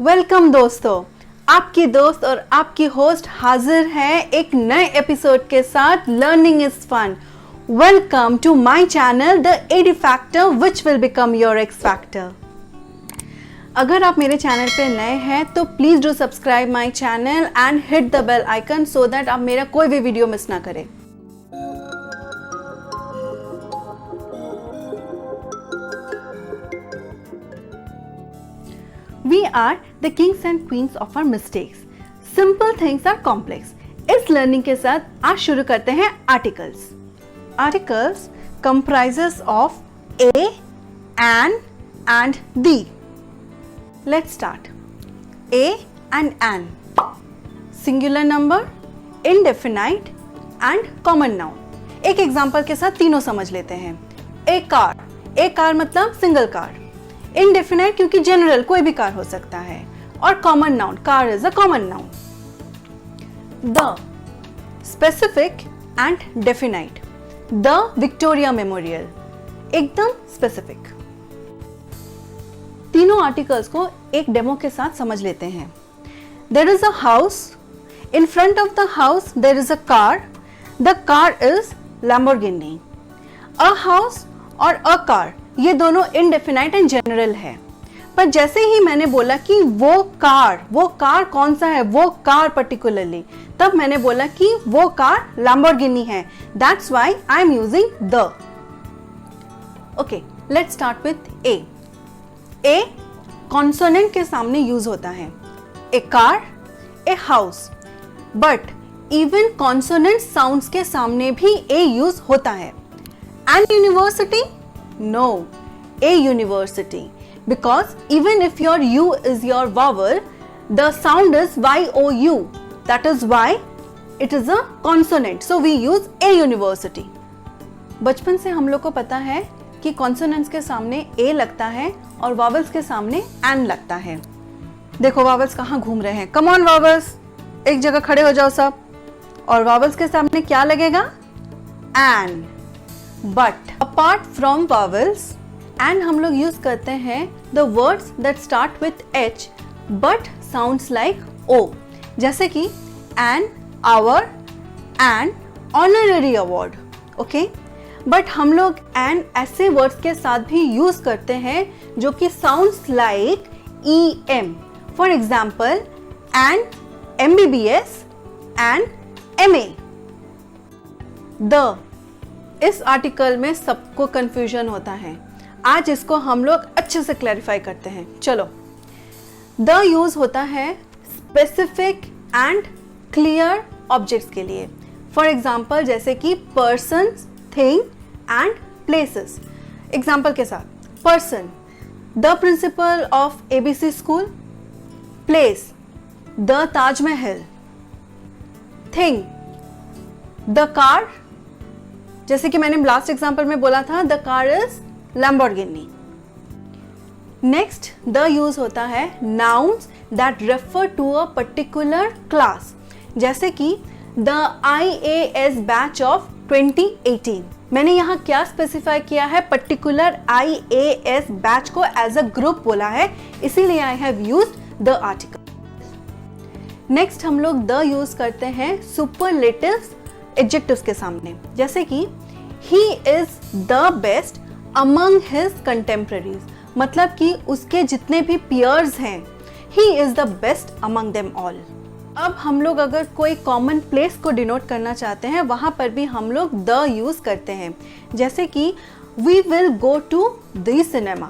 Welcome दोस्तों, आपकी दोस्त और आपकी होस्ट हाजिर है एक नए एपिसोड के साथ learning is fun. Welcome to my channel the AD factor which will become your X factor. अगर आप मेरे चैनल पे नए हैं तो please do subscribe my channel and hit the bell icon so that आप मेरा कोई भी वीडियो मिस ना करें। We are the kings and queens of our mistakes. Simple things are complex. इस लर्निंग के साथ आज शुरू करते हैं articles. Articles comprises of a, an and the. Let's start. A and an. Singular number, indefinite and common noun. एक example के साथ तीनों समझ लेते हैं। ए कार, ए कार मतलब सिंगल कार। इनडेफिनाइट क्योंकि जनरल कोई भी कार हो सकता है, और common noun, car is a common noun. The specific and definite. The Victoria Memorial, एकदम स्पेसिफिक। तीनों आर्टिकल्स को एक डेमो के साथ समझ लेते हैं। There is a house, in front of the house there is a car, the car is Lamborghini. A house और अ कार ये दोनों इनडेफिनाइट एंड जनरल है, पर जैसे ही मैंने बोला कि वो कार कौन सा है, वो कार पर्टिकुलरली, तब मैंने बोला कि वो कार लैम्बोर्गिनी है। That's why I am using the. Okay, let's start with a. A consonant के सामने यूज होता है। A car, a house, but even consonant sounds के सामने भी ए यूज होता है। An university, no, a university, because even if your u is your vowel, the sound is y-o-u, that is why it is a consonant, so we use a university. बचपन से हम लोग को पता है कि कॉन्सोनेंट्स के सामने a लगता है और वावल्स के सामने an लगता है। देखो वावल्स कहाँ घूम रहे हैं। कम ऑन वावल्स, एक जगह खड़े हो जाओ सब। और वावल्स के सामने क्या लगेगा? an. But apart from vowels, and हम लोग यूज करते हैं the words that start with H but sounds like O, जैसे कि an, our, and honorary award, okay? But हम लोग and ऐसे words के साथ भी यूज करते हैं जो कि sounds like EM. For example, an MBBS and MA. The इस आर्टिकल में सबको कंफ्यूजन होता है। आज इसको हम लोग अच्छे से क्लैरिफाई करते हैं। चलो, द यूज होता है स्पेसिफिक एंड क्लियर ऑब्जेक्ट्स के लिए। फॉर एग्जाम्पल जैसे कि persons, thing and places. Example के साथ, person the principal of ABC school, place the Taj Mahal, thing the car, जैसे कि मैंने लास्ट एग्जांपल में बोला था the car is Lamborghini. Next the use होता है nouns that refer to a particular class, जैसे कि द IAS बैच ऑफ 2018। मैंने यहाँ क्या स्पेसिफाई किया है? पर्टिकुलर IAS बैच को एज अ ग्रुप बोला है, इसीलिए I have used the article. Next हम लोग द यूज करते हैं सुपरलेटिव्स एडजेक्टिव्स के सामने, जैसे कि he is the best among his contemporaries, मतलब कि उसके जितने भी peers हैं, he is the best among them all। अब हम लोग अगर कोई कॉमन प्लेस को डिनोट करना चाहते हैं, वहां पर भी हम लोग द यूज करते हैं, जैसे कि we will go to the cinema।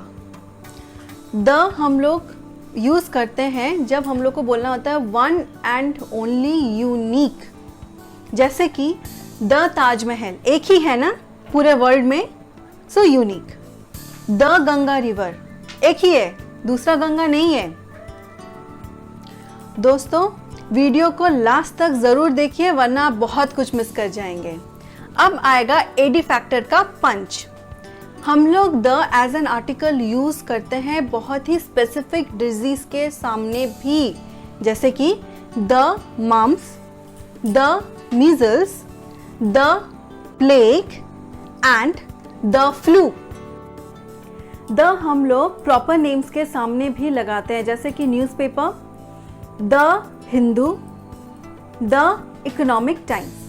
The हम लोग यूज करते हैं जब हम लोग को बोलना होता है वन एंड ओनली यूनिक, जैसे कि द ताजमहल एक ही है ना पूरे वर्ल्ड में, so unique. The Ganga river एक ही है, दूसरा गंगा नहीं है। दोस्तों वीडियो को लास्ट तक जरूर देखिए वरना आप बहुत कुछ मिस कर जाएंगे। अब आएगा एडी फैक्टर का पंच। हम लोग the as an article use करते हैं बहुत ही स्पेसिफिक डिजीज के सामने भी, जैसे कि the mumps, the measles, the plague and the flu. The हम लोग प्रॉपर नेम्स के सामने भी लगाते हैं, जैसे कि newspaper, the Hindu, the economic times.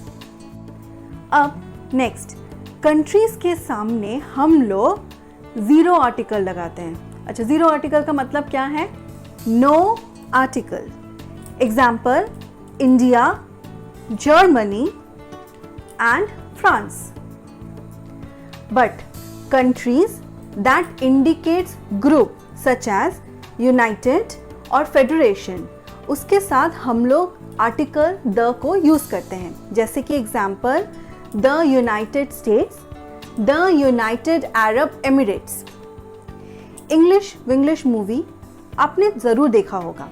अब नेक्स्ट, कंट्रीज के सामने हम लोग जीरो आर्टिकल लगाते हैं। अच्छा, जीरो आर्टिकल का मतलब क्या है? No article. Example, India, Germany and France. But countries that indicates group such as united और फेडरेशन, उसके साथ हम लोग आर्टिकल द को यूज़ करते हैं। जैसे कि example, the United states, the United Arab Emirates. English movie आपने ज़रूर देखा होगा,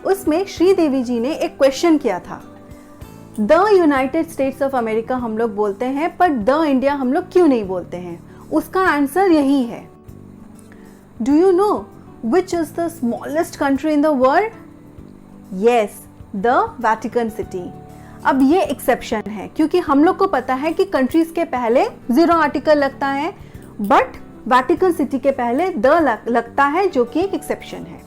उसमें श्रीदेवी जी ने एक क्वेश्चन किया था, the United states of America हम लोग बोलते हैं पर द इंडिया हम लोग क्यों नहीं बोलते हैं? उसका आंसर यही है। Do you know which is the smallest country in the world? Yes, the Vatican city. अब ये एक्सेप्शन है, क्योंकि हम लोग को पता है कि कंट्रीज के पहले जीरो आर्टिकल लगता है, बट वैटिकन सिटी के पहले द लगता है, जो कि एक एक्सेप्शन है।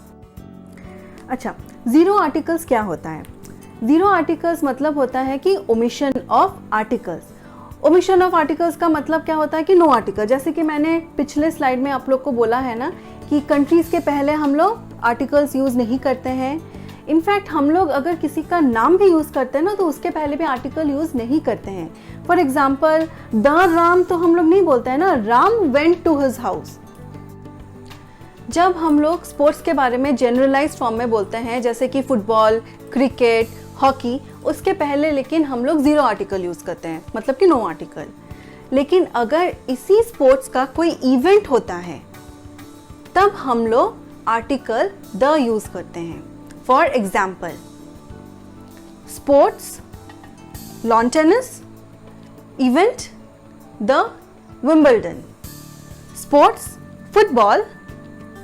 अच्छा, जीरो आर्टिकल्स क्या होता है? जीरो आर्टिकल्स मतलब होता है कि omission of articles. Omission of articles का मतलब क्या होता है कि नो आर्टिकल। जैसे कि मैंने पिछले स्लाइड में आप लोग को बोला है ना कि कंट्रीज के पहले हम लोग आर्टिकल्स यूज़ नहीं करते हैं। इनफैक्ट हम लोग अगर किसी का नाम भी यूज़ करते हैं ना, तो उसके पहले भी आर्टिकल यूज़ नहीं करते हैं। फॉर एग्जाम्पल, द राम तो हम लोग नहीं बोलते हैं ना, Ram went to his house. जब हम लोग स्पोर्ट्स के बारे में जनरलाइज्ड फॉर्म में बोलते हैं, जैसे कि फुटबॉल, क्रिकेट, हॉकी, उसके पहले लेकिन हम लोग जीरो आर्टिकल यूज़ करते हैं, मतलब कि नो आर्टिकल। लेकिन अगर इसी स्पोर्ट्स का कोई इवेंट होता है, तब हम लोग आर्टिकल द यूज़ करते हैं। For example, sports, lawn tennis, event, the Wimbledon. Sports, football,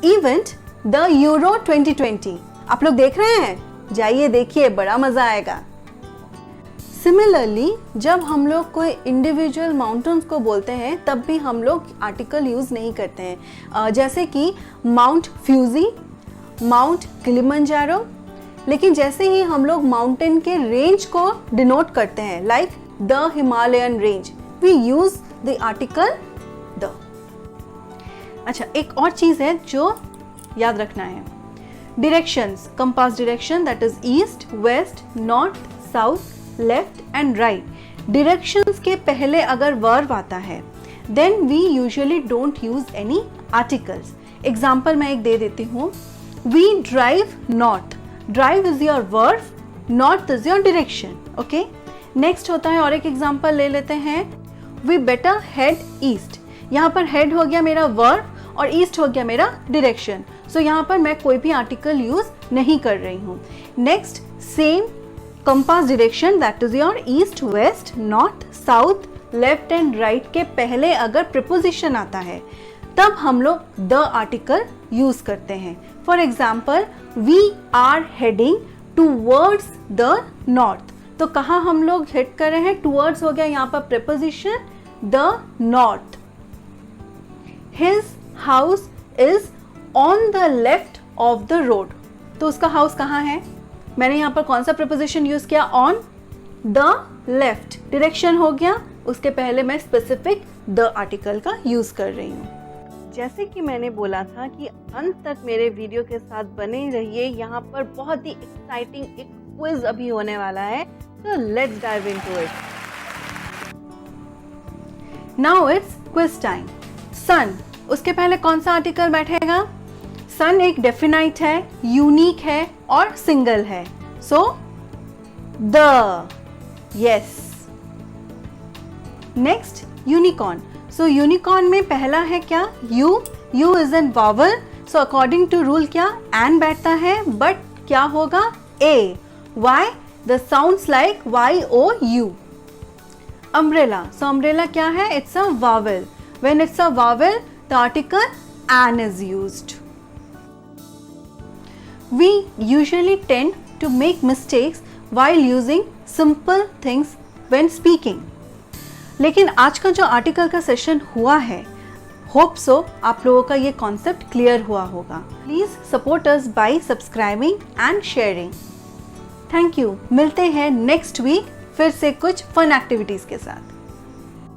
event, the euro 2020। आप लोग देख रहे हैं? जाइए देखिए, बड़ा मजा आएगा। सिमिलरली, जब हम लोग कोई इंडिविजुअल माउंटेन्स को बोलते हैं, तब भी हम लोग आर्टिकल यूज़ नहीं करते हैं, जैसे कि माउंट फ्यूजी, माउंट किलिमंजारो। लेकिन जैसे ही हम लोग माउंटेन के रेंज को डिनोट करते हैं, like the Himalayan range, we use the article the. अच्छा, एक और चीज़ है जो याद रखना है, directions, compass direction, that is east, west, north, south, left and right. Directions के पहले अगर वर्ब आता है, then we usually don't use any articles. Example मैं एक दे देती हूँ, we drive north. Drive is your verb, north is your direction. Okay, next होता है, और एक एग्जाम्पल ले लेते हैं, वी बेटर हेड ईस्ट। यहाँ पर हेड हो गया मेरा वर्ब और ईस्ट हो गया मेरा डायरेक्शन। सो यहाँ पर मैं कोई भी आर्टिकल यूज नहीं कर रही हूँ। Next, same compass direction, that is your east, west, north, south, left and right के पहले अगर प्रीपोजिशन आता है, तब हम लोग द आर्टिकल यूज करते हैं। For example, we are heading towards the north. तो कहाँ हम लोग हेड कर रहे हैं? टूवर्ड्स हो गया यहाँ पर preposition, the north. His house is on the left of the road. तो उसका हाउस कहाँ है? मैंने यहाँ पर कौन सा प्रीपोजिशन यूज किया? On the left. डायरेक्शन हो गया, उसके पहले मैं स्पेसिफिक द आर्टिकल का यूज कर रही हूँ। जैसे कि मैंने बोला था कि अंत तक मेरे वीडियो के साथ बने रहिए, यहाँ पर बहुत ही एक्साइटिंग एक क्विज अभी होने वाला है, तो let's dive into it. Now it's quiz time. Sun, उसके पहले कौन सा आर्टिकल बैठेगा? सन एक डेफिनाइट है, यूनिक है और सिंगल है, so the. Yes. Next, unicorn. So unicorn में पहला है क्या? U. U is an vowel, so according to rule क्या? एन बैठता है, बट क्या होगा? A. Why? The sounds like YOU। Umbrella. So umbrella क्या है? It's a vowel. When it's a vowel, the article an is used. We usually tend to make mistakes while using simple things when speaking. लेकिन आज का जो article का session हुआ है, hope so आप लोगों का ये कॉन्सेप्ट क्लियर हुआ होगा। Please support us bye subscribing and sharing. Thank you. मिलते हैं नेक्स्ट वीक फिर से कुछ फन एक्टिविटीज के साथ।